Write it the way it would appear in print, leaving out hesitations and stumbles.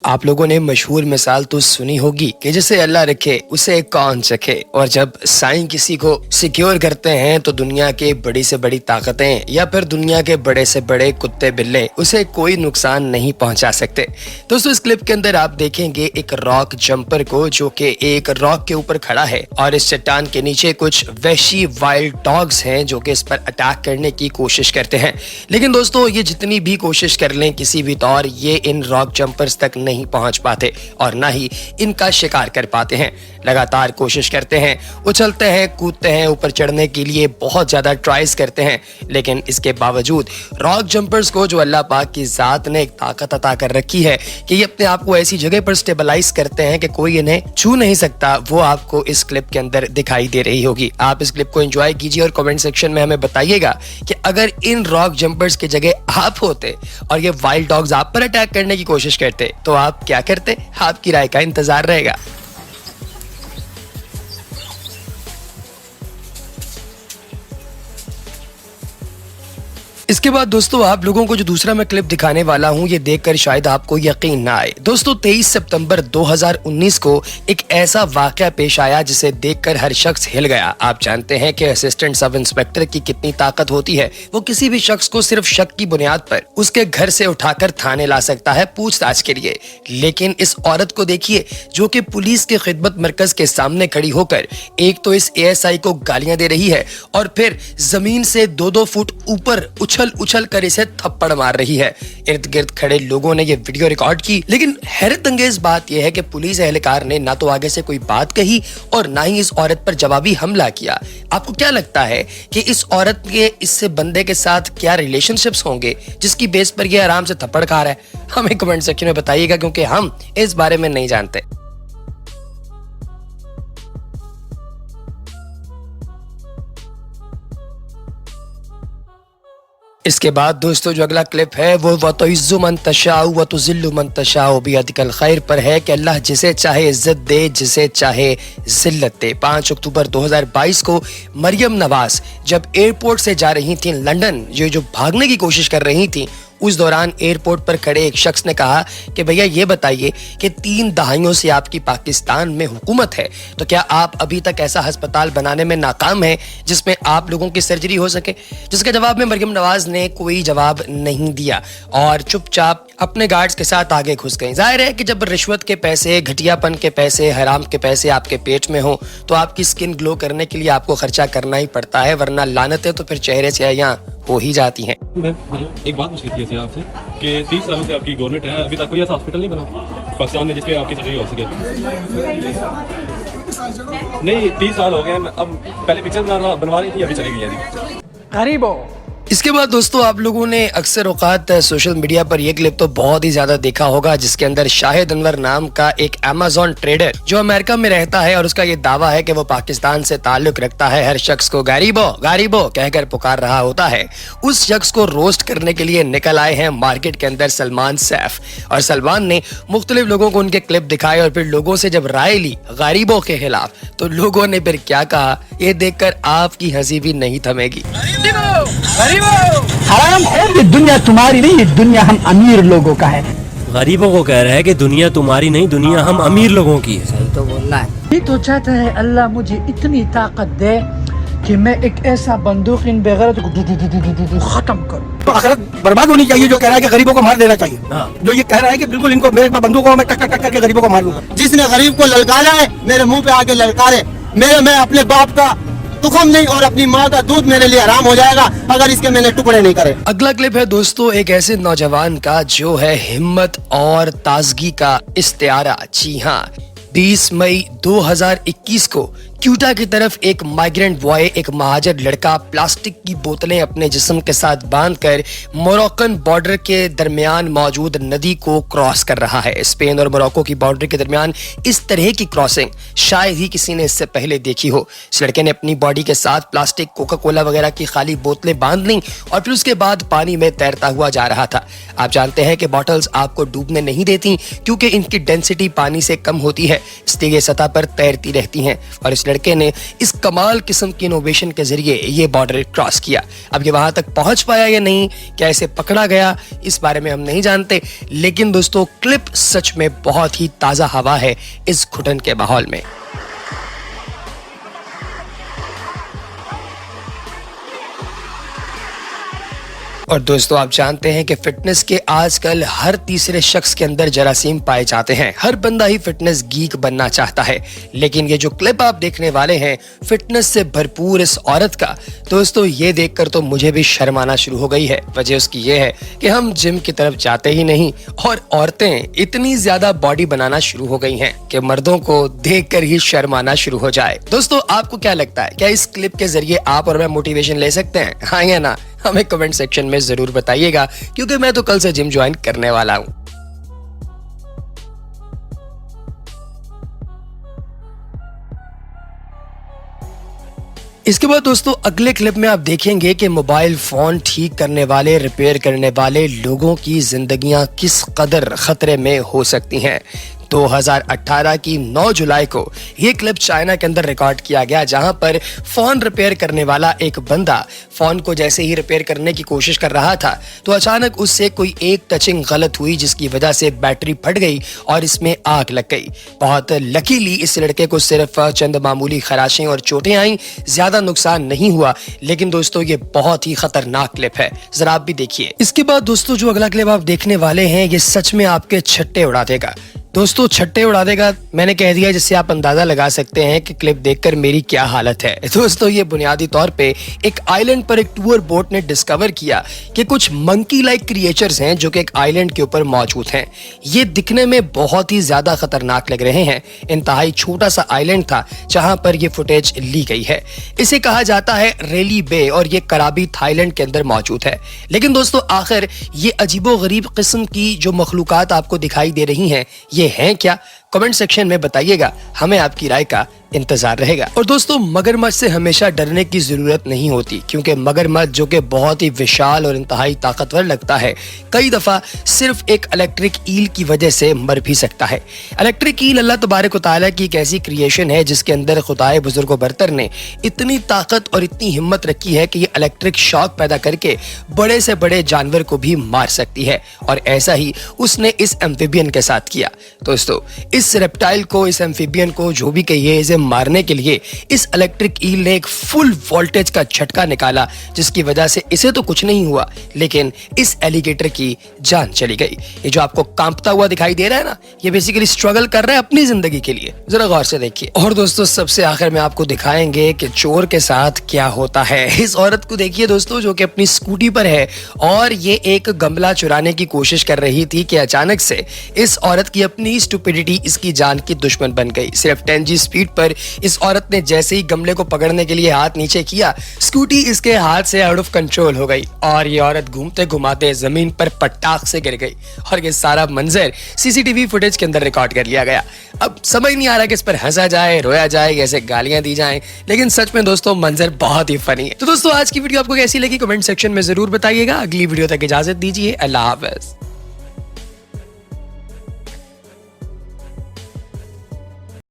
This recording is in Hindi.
आप लोगों ने मशहूर मिसाल तो सुनी होगी कि जिसे अल्लाह रखे उसे कौन चखे। और जब साईं किसी को सिक्योर करते हैं तो दुनिया के बड़ी से बड़ी ताकतें या फिर दुनिया के बड़े से बड़े कुत्ते बिल्ले उसे कोई नुकसान नहीं पहुंचा सकते। दोस्तों इस क्लिप के अंदर आप देखेंगे एक रॉक जंपर को जो कि एक रॉक के ऊपर खड़ा है और इस चट्टान के नीचे कुछ वहशी वाइल्ड डॉग्स हैं जो कि इस पर अटैक करने की कोशिश करते हैं। लेकिन दोस्तों ये जितनी भी कोशिश कर लें किसी भी तौर ये इन रॉक जंपर्स तक नहीं पहुंच पाते और ना ही इनका शिकार कर पाते हैं। लगातार कोशिश करते हैं, उछलते हैं, कूदते हैं, ऊपर चढ़ने के लिए बहुत ज्यादा ट्राइज करते हैं, लेकिन इसके बावजूद रॉक जंपर्स को जो अल्लाह पाक की जात ने एक ताकत अता कर रखी है कि ये अपने आप को ऐसी जगह पर स्टेबलाइज करते हैं कि कोई इन्हें छू नहीं सकता, वो आपको इस क्लिप के अंदर दिखाई दे रही होगी। आप इस क्लिप को एंजॉय कीजिए और कमेंट सेक्शन में हमें बताइएगा कि अगर इन रॉक जंपर्स की जगह आप होते और ये वाइल्ड डॉग्स आप पर अटैक करने की कोशिश करते तो आप क्या करते। आपकी राय का इंतजार रहेगा। इसके बाद दोस्तों आप लोगों को जो दूसरा मैं क्लिप दिखाने वाला हूं ये देखकर शायद आपको यकीन ना आए। दोस्तों 23 सितंबर 2019 को एक ऐसा वाकया पेश आया जिसे देखकर हर शख्स हिल गया। आप जानते हैं कि असिस्टेंट सब इंस्पेक्टर की कितनी ताकत होती है। वो किसी भी शख्स को सिर्फ शक की बुनियाद पर उसके घर से उठाकर थाने ला सकता है पूछताछ के लिए। लेकिन इस औरत को देखिए जो कि पुलिस के खिदमत मरकज के सामने खड़ी होकर एक तो इस ASI को गालियां दे रही है और फिर जमीन से 2-2 फुट ऊपर उछल कर इसे थप्पड़ मार रही है। इर्द गिर्द खड़े लोगों ने ये वीडियो रिकॉर्ड की, लेकिन हैरत अंगेज बात यह है कि पुलिस एहलकार ने ना तो आगे से कोई बात कही और ना ही इस औरत पर जवाबी हमला किया। आपको क्या लगता है कि इस औरत के इससे बंदे के साथ क्या रिलेशनशिप्स होंगे जिसकी बेस पर ये आराम से थप्पड़ खा रहा है? हमें कमेंट सेक्शन में बताइएगा क्योंकि हम इस बारे में नहीं जानते। इसके बाद दोस्तों जो अगला क्लिप है वो वतुइज़्ज़ु मन तशाउ वतुज़िल्लु मन तशाउ बियदिकल खैर पर है कि अल्लाह जिसे चाहे इज्जत दे, जिसे चाहे जिल्लत दे। 5 अक्टूबर 2022 को मरियम नवाज जब एयरपोर्ट से जा रही थी लंदन, ये जो भागने की कोशिश कर रही थी, उस दौरान एयरपोर्ट पर खड़े एक शख्स ने कहा कि भैया ये बताइए कि 3 दहाइयों से आपकी पाकिस्तान में हुकूमत है तो क्या आप अभी तक ऐसा अस्पताल बनाने में नाकाम हैं जिसमें आप लोगों की सर्जरी हो सके? जिसके जवाब में मरियम नवाज ने कोई जवाब नहीं दिया और चुपचाप अपने गार्ड्स के साथ आगे घुस गई। जाहिर है कि जब रिश्वत के पैसे, घटियापन के पैसे, हराम के पैसे आपके पेट में हो तो आपकी स्किन ग्लो करने के लिए आपको खर्चा करना ही पड़ता है, वरना लानतें तो फिर चेहरे से यहाँ हो ही जाती हैं। मैं एक बात पूछनी थी आपसे कि 30 सालों से आपकी गवर्नमेंट है, अभी तक कोई ऐसा हॉस्पिटल नहीं बना पाकिस्तान में जिसपे आपकी सर्जरी हो सके? नहीं, 30 साल हो गए। अब पहले पिक्चर बनवा रही थी, अभी चली गई है गरीबों। इसके बाद दोस्तों आप लोगों ने अक्सर औकात सोशल मीडिया पर यह क्लिप तो बहुत ही ज्यादा देखा होगा जिसके अंदर शाहिद अनवर नाम का एक अमेज़न ट्रेडर जो अमेरिका में रहता है और उसका ये दावा है कि वो पाकिस्तान से ताल्लुक रखता है, हर शख्स को गरीबो गरीबो कहकर पुकार रहा होता है। उस शख्स को रोस्ट करने के लिए निकल आए हैं मार्केट के अंदर सलमान सैफ और सलमान ने मुख्तलिफ लोगों को उनके क्लिप दिखाए और फिर लोगों से जब राय ली गरीबों के खिलाफ तो लोगों ने फिर क्या कहा ये देखकर आपकी हंसी भी नहीं थमेगी। हराम खोर, ये दुनिया तुम्हारी नहीं, ये दुनिया हम अमीर लोगों का है। गरीबों को कह रहा है कि दुनिया तुम्हारी नहीं, दुनिया हम अमीर लोगों की है। सही तो बोल रहा है। ये तो चाहता है अल्लाह मुझे इतनी ताकत दे कि मैं एक ऐसा बंदूक इन बेगैरत को खत्म करूं। तो आखिरत बर्बाद होनी चाहिए जो कह रहा है कि गरीबों को मार देना चाहिए। जो ये कह रहा है कि बिल्कुल इनको मेरे बंदूकों में टक टक करके गरीबों को मार दूंगा। जिसने गरीब को ललकारा है मेरे मुंह पे आके ललकारे। मैं अपने बाप का तुखम नहीं और अपनी माँ का दूध मेरे लिए हराम हो जाएगा अगर इसके मैंने टुकड़े नहीं करे। अगला क्लिप है दोस्तों एक ऐसे नौजवान का जो है हिम्मत और ताजगी का इस्तियारा। जी हाँ, 20 मई 2021 को क्यूटा की तरफ एक माइग्रेंट बॉय, एक महाजर लड़का प्लास्टिक की बोतलें अपने जिस्म के साथ बांधकर मोरक्कन बॉर्डर के दरमियान मौजूद नदी को क्रॉस कर रहा है। स्पेन और मोरक्को की बॉर्डर के दरमियान इस तरह की क्रॉसिंग शायद ही किसी ने इससे पहले देखी हो। इस लड़के ने अपनी बॉडी के साथ प्लास्टिक, कोका कोला वगैरह की खाली बोतलें बांध ली और फिर उसके बाद पानी में तैरता हुआ जा रहा था। आप जानते हैं कि बॉटल्स आपको डूबने नहीं देती क्योंकि इनकी डेंसिटी पानी से कम होती है, इसलिए ये सतह पर तैरती रहती हैं और इस लड़के ने इस कमाल किस्म की इनोवेशन के जरिए ये बॉर्डर क्रॉस किया। अब ये वहां तक पहुंच पाया या नहीं, कैसे पकड़ा गया, इस बारे में हम नहीं जानते, लेकिन दोस्तों क्लिप सच में बहुत ही ताजा हवा है इस घुटन के माहौल में। और दोस्तों आप जानते हैं कि फिटनेस के आजकल हर तीसरे शख्स के अंदर जरासीम पाए जाते हैं। हर बंदा ही फिटनेस गीक बनना चाहता है, लेकिन ये जो क्लिप आप देखने वाले हैं फिटनेस से भरपूर इस औरत का, दोस्तों ये देखकर तो मुझे भी शर्म आना शुरू हो गई है। वजह उसकी ये है कि हम जिम की तरफ जाते ही नहीं और औरतें इतनी ज्यादा बॉडी बनाना शुरू हो गई हैं कि मर्दों को देखकर ही शर्म आना शुरू हो जाए। दोस्तों आपको क्या लगता है, क्या इस क्लिप के जरिए आप और मैं मोटिवेशन ले सकते हैं, हाँ या ना? हमें कमेंट सेक्शन में जरूर बताइएगा, क्योंकि मैं तो कल से जिम ज्वाइन करने वाला हूं। इसके बाद दोस्तों अगले क्लिप में आप देखेंगे कि मोबाइल फोन ठीक करने वाले, रिपेयर करने वाले लोगों की जिंदगियां किस कदर खतरे में हो सकती हैं। 2018 की 9 जुलाई को ये क्लिप चाइना के अंदर रिकॉर्ड किया गया, जहां पर फोन रिपेयर करने वाला एक बंदा फोन को जैसे ही रिपेयर करने की कोशिश कर रहा था तो अचानक उससे कोई एक टचिंग गलत हुई, जिसकी वजह से बैटरी फट गई और इसमें आग लग गई। बहुत लकीली इस लड़के को सिर्फ चंद मामूली खराशें और चोटें आई, ज्यादा नुकसान नहीं हुआ, लेकिन दोस्तों ये बहुत ही खतरनाक क्लिप है, जरा आप भी देखिए। इसके बाद दोस्तों जो अगला क्लिप आप देखने वाले हैं ये सच में आपके छट्टे उड़ा देगा। दोस्तों छट्टे उड़ा देगा मैंने कह दिया, जिससे आप अंदाजा लगा सकते हैं कि क्लिप देखकर मेरी क्या हालत है। दोस्तों ये बुनियादी तौर पे एक आइलैंड पर एक टूर बोट ने डिस्कवर किया कि कुछ मंकी लाइक क्रिएचर्स हैं जो कि एक आइलैंड के ऊपर मौजूद हैं। ये दिखने में बहुत ही ज्यादा खतरनाक लग रहे हैं। इंतहाई छोटा सा आइलैंड था जहां पर ये फुटेज ली गई है। इसे कहा जाता है रेली बे और ये कराबी थाईलैंड के अंदर मौजूद है। लेकिन दोस्तों आखिर ये अजीबोगरीब किस्म की जो मखलूकात आपको दिखाई दे रही हैं ये हैं क्या? कमेंट सेक्शन में बताइएगा, हमें आपकी राय का इंतजार रहेगा। और दोस्तों मगरमच्छ से हमेशा डरने की जरूरत नहीं होती, क्योंकि मगरमच्छ जो कि बहुत ही विशाल और इंतहाई ताकतवर लगता है, कई दफा सिर्फ एक इलेक्ट्रिक ईल की वजह से मर भी सकता है। इलेक्ट्रिक ईल अल्लाह तबारक व तआला की एक ऐसी क्रिएशन है जिसके अंदर खुदाए बुजुर्ग बरतर ने इतनी ताकत और इतनी हिम्मत रखी है कि ये इलेक्ट्रिक शॉक पैदा करके बड़े से बड़े जानवर को भी मार सकती है। और ऐसा ही उसने इस एम्फीबियन के साथ किया। दोस्तों इस रेप्टाइल को, इस एम्फीबियन को, जो भी कहिए, इसे मारने के लिए इस इलेक्ट्रिक ईल ने एक फुल वोल्टेज का झटका निकाला, जिसकी वजह से इसे तो कुछ नहीं हुआ, लेकिन इस एलिगेटर की जान चली गई। ये जो आपको कांपता हुआ दिखाई दे रहा है ना, ये बेसिकली स्ट्रगल कर रहा है अपनी जिंदगी के लिए, जरा गौर से देखिए। और दोस्तों सबसे आखिर में आपको दिखाएंगे कि चोर के साथ क्या होता है। इस औरत को देखिए दोस्तों, जो कि अपनी स्कूटी पर है और ये एक गमला चुराने की कोशिश कर रही थी कि अचानक से इस औरत की अपनी स्टुपिडिटी इसकी जान की दुश्मन बन गई। सिर्फ 10G स्पीड पर इस औरत ने जैसे ही गमले को पकड़ने के लिए हाथ नीचे किया, स्कूटी इसके हाथ से आउट ऑफ कंट्रोल हो गई और ये औरत घूमते घुमाते जमीन पर पटाख से गिर गई। और ये सारा मंजर सीसीटीवी फुटेज के अंदर रिकॉर्ड कर लिया गया। अब समझ नहीं आ रहा कि इस पर हंसा जाए, रोया जाए, कैसे गालियां दी जाएं, लेकिन सच में दोस्तों मंजर बहुत ही फनी है। तो दोस्तों आज की वीडियो आपको कैसी लगी कमेंट सेक्शन में जरूर बताइएगा। अगली वीडियो तक इजाजत दीजिए, अल्लाह हाफ़िज़।